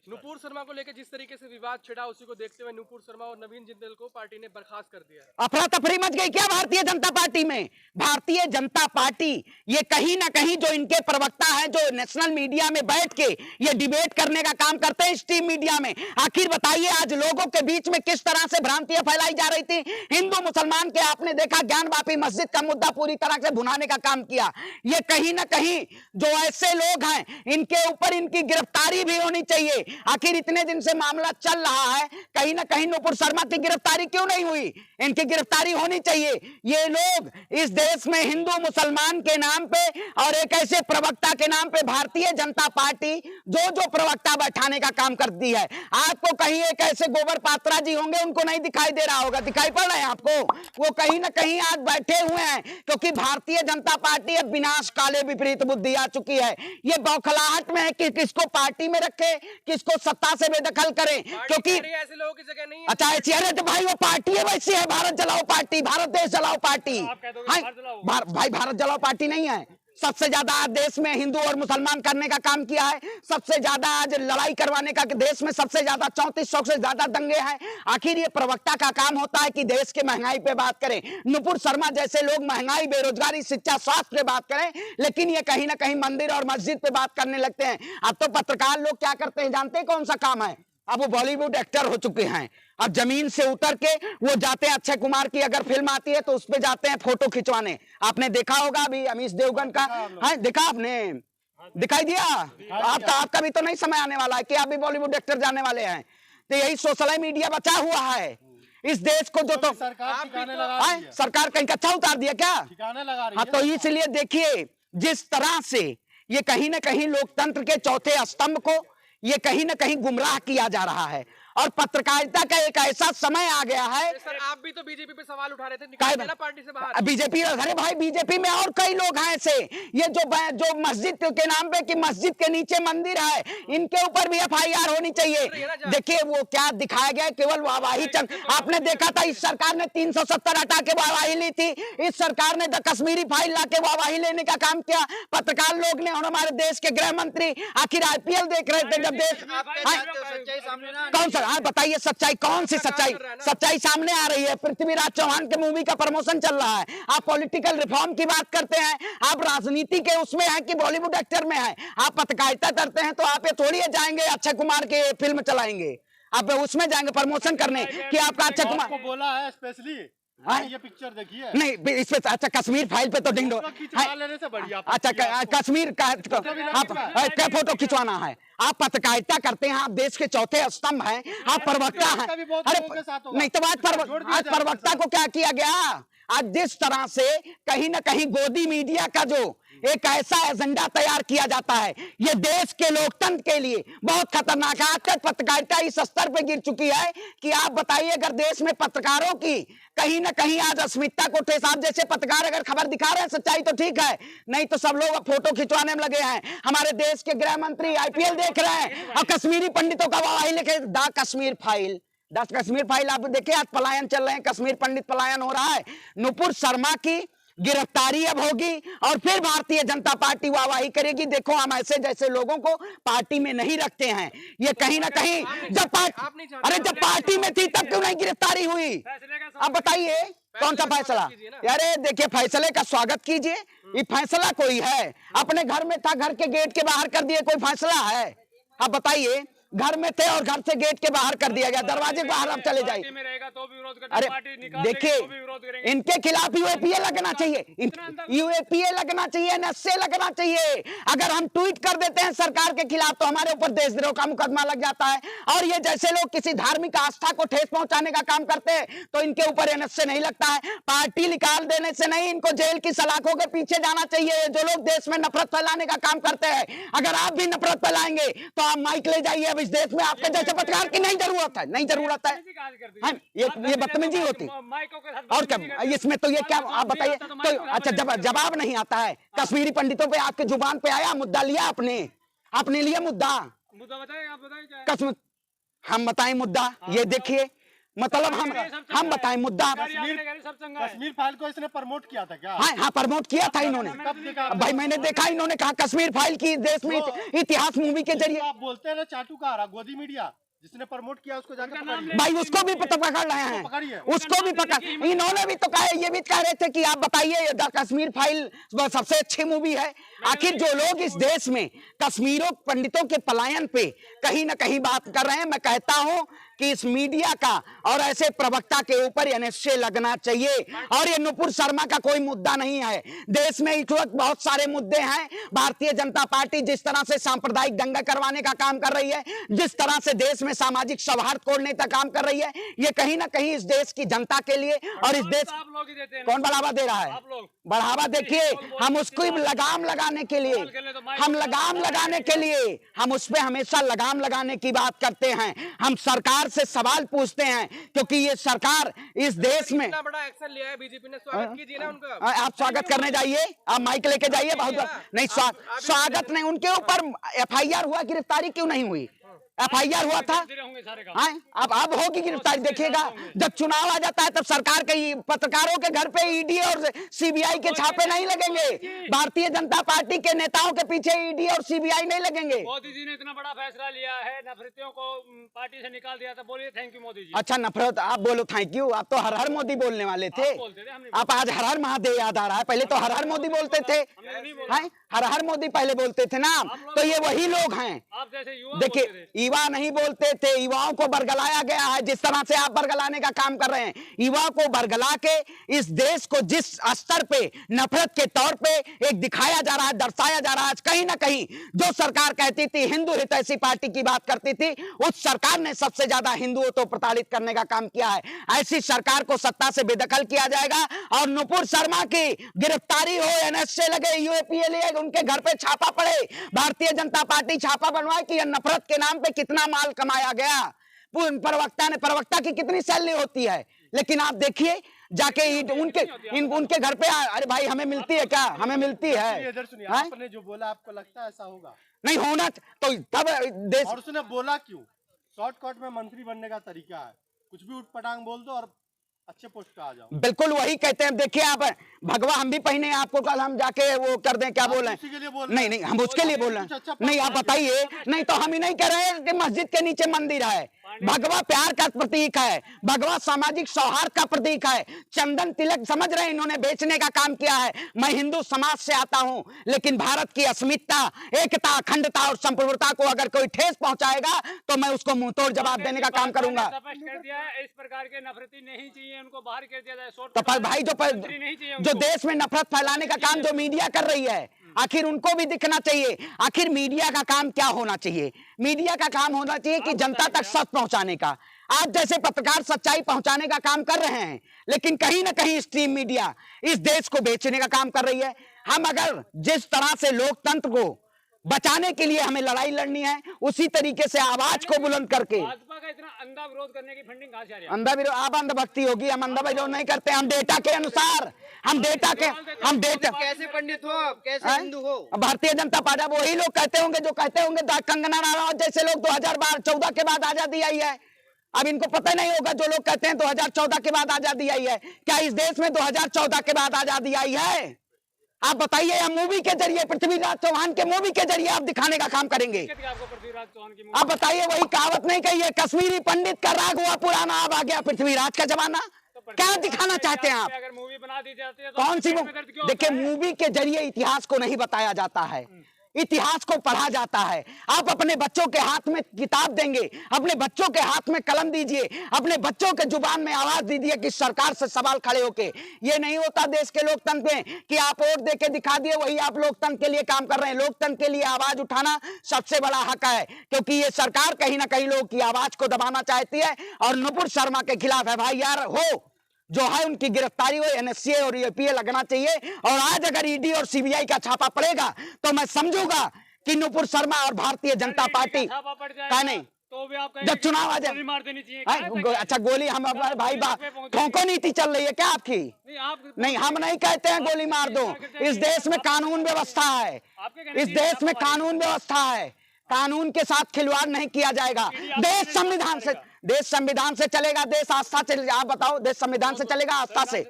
नुपुर शर्मा को लेकर जिस तरीके से विवाद छिड़ा, उसी को देखते हुए नुपुर शर्मा और नवीन जिंदल को पार्टी ने बर्खास्त कर दिया। अफरा तफरी मच गई क्या भारतीय जनता पार्टी में? भारतीय जनता पार्टी ये कहीं ना कहीं जो इनके प्रवक्ता हैं, जो नेशनल मीडिया में बैठ के ये डिबेट करने का काम करते हैं स्ट्रीम मीडिया में, आखिर बताइए आज लोगों के बीच में किस तरह से भ्रांतियां फैलाई जा रही थी। हिंदू मुसलमान के आपने देखा ज्ञानवापी मस्जिद का मुद्दा पूरी तरह से भुनाने का काम किया। ये कहीं ना कहीं जो ऐसे लोग हैं, इनके ऊपर इनकी गिरफ्तारी भी होनी चाहिए। आखिर इतने दिन से मामला चल रहा है, कहीं ना कहीं नुपुर शर्मा की गिरफ्तारी क्यों नहीं हुई? इनकी गिरफ्तारी होनी चाहिए। ये लोग इस देश में हिंदू मुसलमान के नाम पे और एक ऐसे प्रवक्ता के नाम पे भारतीय जनता पार्टी जो प्रवक्ता बैठाने का काम करती है। आपको कहीं एक ऐसे गोबर पात्रा जी होंगे, उनको नहीं दिखाई दे रहा होगा, दिखाई पड़ रहा है आपको? वो कहीं ना कहीं आज बैठे हुए हैं, क्योंकि भारतीय जनता पार्टी अब विनाश काले विपरीत बुद्धि आ चुकी है। ये बौखलाहट में है कि किसको पार्टी में रखे, किसको सत्ता से बेदखल करे, क्योंकि ऐसे लोगों की जगह नहीं है। अच्छा ऐसी, अरे तो भाई वो पार्टी है वैसी है, भारत जलाओ पार्टी, भारत देश जलाओ पार्टी। भाई भारत जलाओ पार्टी नहीं है। सबसे ज्यादा आज देश में हिंदू और मुसलमान करने का काम किया है, सबसे ज्यादा आज लड़ाई करवाने का, देश में सबसे ज्यादा 3400 से ज्यादा दंगे हैं। आखिर ये प्रवक्ता का काम होता है कि देश के महंगाई पे बात करें। नुपुर शर्मा जैसे लोग महंगाई, बेरोजगारी, शिक्षा, स्वास्थ्य पे बात करें, लेकिन ये कहीं ना कहीं मंदिर और मस्जिद पे बात करने लगते हैं। अब तो पत्रकार लोग क्या करते हैं जानते हैं कौन सा काम है? अब वो बॉलीवुड एक्टर हो चुके हैं। अब जमीन से उतर के वो जाते हैं, अक्षय कुमार की अगर फिल्म आती है तो उस पे जाते हैं फोटो खिंचवाने। आपने देखा होगा अभी अमीश देवगन का है, देखा आपने? दिखाई दिया? आपका भी तो नहीं समय आने वाला है कि आप भी बॉलीवुड एक्टर जाने वाले हैं। तो यही सोशल मीडिया बचा हुआ है इस देश को, जो तो सरकार कहीं कच्चा उतार दिया क्या? हाँ, तो इसलिए देखिए जिस तरह से ये कहीं ना कहीं लोकतंत्र के चौथे स्तंभ को ये कहीं ना कहीं गुमराह किया जा रहा है। और पत्रकारिता का एक ऐसा समय आ गया है। सर आप भी तो बीजेपी पे सवाल उठा रहे थे, निकाल देना पार्टी से बाहर। बीजेपी, अरे भाई बीजेपी में और कई लोग हैं ऐसे, ये जो मस्जिद के नाम पे कि मस्जिद के नीचे मंदिर है, इनके ऊपर भी FIR होनी चाहिए। देखिए वो क्या दिखाया गया, केवल वाहवाही चंद। आपने देखा था इस सरकार ने 370 हटा के वाहवाही ली थी, इस सरकार ने कश्मीरी फाइल ला के वाहवाही लेने का काम किया पत्रकार लोग ने। और हमारे देश के गृह मंत्री आखिर IPL देख रहे थे जब देश, कौन सा? हाँ बताइए सच्चाई, कौन सी सच्चाई? सच्चाई सामने आ रही है। पृथ्वीराज चौहान के मूवी का प्रमोशन चल रहा है, आप पॉलिटिकल रिफॉर्म की बात करते हैं, आप राजनीति के उसमें हैं कि बॉलीवुड एक्टर में हैं। आप पत्रकारिता करते हैं तो आप ये थोड़ी जाएंगे अक्षय कुमार के फिल्म चलाएंगे, आप उसमें जाएंगे प्रमोशन करने कि आपका अक्षय कुमार को बोला है स्पेशली ये पिक्चर देखिए नहीं इस पे। अच्छा कश्मीर फाइल पे तो डिंडो लेने से बढ़िया। अच्छा कश्मीर का आप क्या फोटो खिंचवाना है? आप पत्रकारिता करते हैं, आप देश के चौथे स्तंभ हैं, आप प्रवक्ता हैं। अरे नहीं तो आज प्रवक्ता को क्या किया गया? आज जिस तरह से कहीं ना कहीं गोदी मीडिया का जो एक ऐसा एजेंडा तैयार किया जाता है, ये देश के लोकतंत्र के लिए बहुत खतरनाक है। आजकल पत्रकारिता इस स्तर पे गिर चुकी है कि आप बताइए अगर देश में पत्रकारों की कहीं ना कहीं आज अस्मिता को ठेस, आप जैसे पत्रकार अगर खबर दिखा रहे हैं सच्चाई तो ठीक है, नहीं तो सब लोग फोटो खिंचवाने में लगे हैं। हमारे देश के गृह मंत्री IPL देख रहे हैं और कश्मीरी पंडितों का वाहवाही लेके द कश्मीर फाइल आप देखिए, आज पलायन चल रहे हैं, कश्मीर पंडित पलायन हो रहा है। नुपुर शर्मा की गिरफ्तारी अब होगी और फिर भारतीय जनता पार्टी वाहवाही करेगी। देखो हम ऐसे जैसे लोगों को पार्टी में नहीं रखते हैं। ये कहीं ना कहीं जब पार्टी में थी तब क्यों नहीं गिरफ्तारी हुई? अब बताइए कौन सा फैसला? अरे देखिए फैसले का स्वागत कीजिए, ये फैसला कोई है? अपने घर में था, घर के गेट के बाहर कर दिए, कोई फैसला है? अब बताइए, घर में थे और घर से गेट के बाहर कर दिया गया, दरवाजे के बाहर अब चले जाइए। अरे देखिए इनके खिलाफ UAPA लगना चाहिए, UAPA लगना चाहिए, NSA लगना चाहिए। अगर हम ट्वीट कर देते हैं सरकार के खिलाफ तो हमारे ऊपर देशद्रोह का मुकदमा लग जाता है। और ये जैसे लोग किसी धार्मिक आस्था को ठेस पहुंचाने का काम करते हैं तो इनके ऊपर NSA नहीं लगता है। पार्टी निकाल देने से नहीं, इनको जेल की सलाखों के पीछे जाना चाहिए। जो लोग देश में नफरत फैलाने का काम करते हैं, अगर आप भी नफरत फैलाएंगे तो आप माइक ले जाइए। अब इस देश में आपके जैसे पत्रकार की नहीं जरूरत है, नहीं जरूरत है। ये बदतमीजी होती और क्या इसमें? तो ये क्या आप बताइए? तो अच्छा जवाब नहीं आता है। कश्मीरी पंडितों पे आपके जुबान पे आया, मुद्दा लिया आपने लिया मुद्दा। हम बताएं मुद्दा, ये देखिए मतलब हम बताएं मुद्दा। कश्मीर फाइल को इसने प्रमोट किया था क्या? हाँ प्रमोट किया था इन्होंने। कब देखा भाई मैंने देखा इन्होंने कहा कश्मीर फाइल की देश में इतिहास मूवी के जरिए। आप बोलते हैं ना चाटू का रहा गोदी मीडिया जिसने प्रमोट किया उसको जाकर पकड़िए। भाई उसको भी पकड़ रहे हैं, उसको भी पकड़। इन्होंने भी तो कहा, ये भी कह रहे थे कि आप बताइए द कश्मीर फाइल सबसे अच्छी मूवी है। आखिर जो लोग इस देश में कश्मीरों पंडितों के पलायन पे कहीं ना कहीं बात कर रहे हैं, मैं कहता हूं कि इस मीडिया का और ऐसे प्रवक्ता के ऊपर एनएसए लगना चाहिए। और ये नुपुर शर्मा का कोई मुद्दा नहीं है। देश में इस वक्त बहुत सारे मुद्दे हैं। भारतीय जनता पार्टी जिस तरह से सांप्रदायिक दंगा करवाने का काम कर रही है, जिस तरह से देश में सामाजिक सौहार्द तोड़ने का काम कर रही है, ये कहीं ना कहीं इस देश की जनता के लिए और इस देश कौन बढ़ावा दे रहा है? बढ़ावा देखिए, हम उसको लगाम लगाने के लिए, हम लगाम लगाने के लिए, हम उस पर हमेशा लगाम लगाने की बात करते हैं। हम सरकार से सवाल पूछते हैं क्योंकि ये सरकार इस देश में इतना बड़ा एक्शन लिया है बीजेपी ने, स्वागत कीजिए ना उनका। आप स्वागत करने जाइए, आप माइक लेके जाइए। बहुत नहीं स्वागत नहीं, उनके ऊपर एफआईआर हुआ, गिरफ्तारी क्यों नहीं हुई? एफआईआर हुआ था, अब होगी गिरफ्तारी। देखिएगा जब चुनाव आ जाता है तब सरकार के पत्रकारों के घर पे ईडी और सीबीआई के छापे नहीं लगेंगे। भारतीय जनता पार्टी के नेताओं के पीछे ईडी और सीबीआई नहीं लगेंगे। मोदी जी ने इतना बड़ा फैसला लिया है, नफरतियों को पार्टी से निकाल दिया था, बोलिए थैंक यू मोदी जी। अच्छा नफरत आप बोलो थैंक यू, आप तो हर हर मोदी बोलने वाले थे। आप आज हर हर महादेव याद आ रहा है, पहले तो हर हर मोदी बोलते थे। हर हर मोदी पहले बोलते थे ना, तो ये वही लोग हैं। देखिए युवा नहीं बोलते थे, युवाओं को बरगलाया गया है जिस तरह से आप बरगलाने का काम कर रहे हैं। युवा को बरगला के इस देश को जिस स्तर पे नफरत के तौर पे एक दिखाया जा रहा है, दर्शाया जा रहा है, कहीं ना कहीं जो सरकार कहती थी हिंदू हितैषी पार्टी की बात करती थी, उस सरकार ने सबसे ज्यादा हिंदुओं को प्रताड़ित करने का काम किया है। ऐसी सरकार को सत्ता से बेदखल किया जाएगा और नुपुर शर्मा की गिरफ्तारी हो, एनएसए लगे, यूएपीए उनके घर पे छापा पड़े, भारतीय जनता पार्टी छापा बनवाए कि यह नफरत के नाम पे कितना माल कमाया गया। प्रवक्ता की कितनी सैलरी होती है, लेकिन आप देखिए जाके उनके घर पे, अरे भाई हमें मिलती है क्या? हमें मिलती है। इधर सुनिए, आपने जो बोला आपको लगता है ऐसा होगा? नहीं होना तो तब देश। और उसने बोला क्यों? शॉर्टकट में मंत्री बनने का तरीका है, कुछ भी उठपटांग बोल दो और अच्छे पोस्ट पे आ जाओ। बिल्कुल वही कहते हैं। देखिए आप भगवा हम भी पहने, आपको कल हम जाके वो कर दें, क्या बोल रहे हैं? नहीं हम उसके लिए बोल रहे हैं। नहीं आप बताइए, नहीं तो हम ही नहीं कह रहे हैं कि मस्जिद के नीचे मंदिर है। भगवा प्यार का प्रतीक है, भगवा सामाजिक सौहार्द का प्रतीक है। चंदन तिलक समझ रहे हैं इन्होंने बेचने का काम किया है। मैं हिंदू समाज से आता हूं, लेकिन भारत की अस्मिता, एकता, अखंडता और संप्रभुता को अगर कोई ठेस पहुंचाएगा तो मैं उसको मुंहतोड़ जवाब देने का काम करूंगा। इस प्रकार के नफरती नहीं चाहिए, उनको बाहर कर दिया जाए। तो पर भाई जो देश में नफरत फैलाने का काम जो मीडिया कर रही है, आखिर उनको भी दिखना चाहिए। आखिर मीडिया का काम क्या होना चाहिए? मीडिया का काम होना चाहिए कि जनता तक सच पहुंचाने का। आप जैसे पत्रकार सच्चाई पहुंचाने का काम कर रहे हैं, लेकिन कहीं ना कहीं स्ट्रीम मीडिया इस देश को बेचने का काम कर रही है। हम अगर जिस तरह से लोकतंत्र को बचाने के लिए हमें लड़ाई लड़नी है, उसी तरीके से आवाज को बुलंद करके। भाजपा का इतना अंधा विरोध करने की फंडिंग कहां से आ रही है? अंधा विरोध, आप अंधभक्ति होगी, हम अंधा विरोध नहीं करते। हम डेटा के अनुसार, हम डेटा कैसे पंडित हो आप, कैसे हिंदू हो? भारतीय जनता पार्टी वही लोग कहते होंगे जो कहते होंगे कंगना रनौत जैसे लोग 2014 के बाद आजादी आई है। अब इनको पता नहीं होगा जो लोग कहते हैं 2014 के बाद आजादी आई है। क्या इस देश में 2014 के बाद आजादी आई है? आप बताइए। या मूवी के जरिए, पृथ्वीराज चौहान के मूवी के जरिए आप दिखाने का काम करेंगे? आप बताइए, वही कहावत नहीं कही है, कश्मीरी पंडित का राग हुआ पुराना, अब आ गया पृथ्वीराज का जमाना। क्या दिखाना चाहते हैं आप? अगर मूवी बना दी जाती है तो कौन सी? देखिए मूवी के जरिए इतिहास को नहीं बताया जाता है, इतिहास को पढ़ा जाता है। आप अपने बच्चों के हाथ में किताब देंगे, अपने बच्चों के हाथ में कलम दीजिए, अपने बच्चों के जुबान में आवाज दीजिए कि सरकार से सवाल खड़े होके। ये नहीं होता देश के लोकतंत्र में कि आप वोट दे के दिखा दिए, वही आप लोकतंत्र के लिए काम कर रहे हैं। लोकतंत्र के लिए आवाज उठाना सबसे बड़ा हक है, क्योंकि ये सरकार कहीं ना कहीं लोग की आवाज को दबाना चाहती है। और नुपुर शर्मा के खिलाफ FIR हो, जो है उनकी गिरफ्तारी हो, NSA और UAPA लगना चाहिए। और आज अगर ED और CBI का छापा पड़ेगा तो मैं समझूंगा कि नुपुर शर्मा और भारतीय जनता पार्टी का नहीं, तो भी आप जब चुनाव आ जाए मार देनी चाहिए। अच्छा गोली, हम भाई ठोको नीति चल रही है क्या आपकी? नहीं हम नहीं कहते हैं गोली मार दो। इस देश में कानून व्यवस्था है, इस देश में कानून व्यवस्था है, कानून के साथ खिलवाड़ नहीं किया जाएगा। देश संविधान से चलेगा, देश आस्था से, आप बताओ, देश संविधान से चलेगा, आस्था से?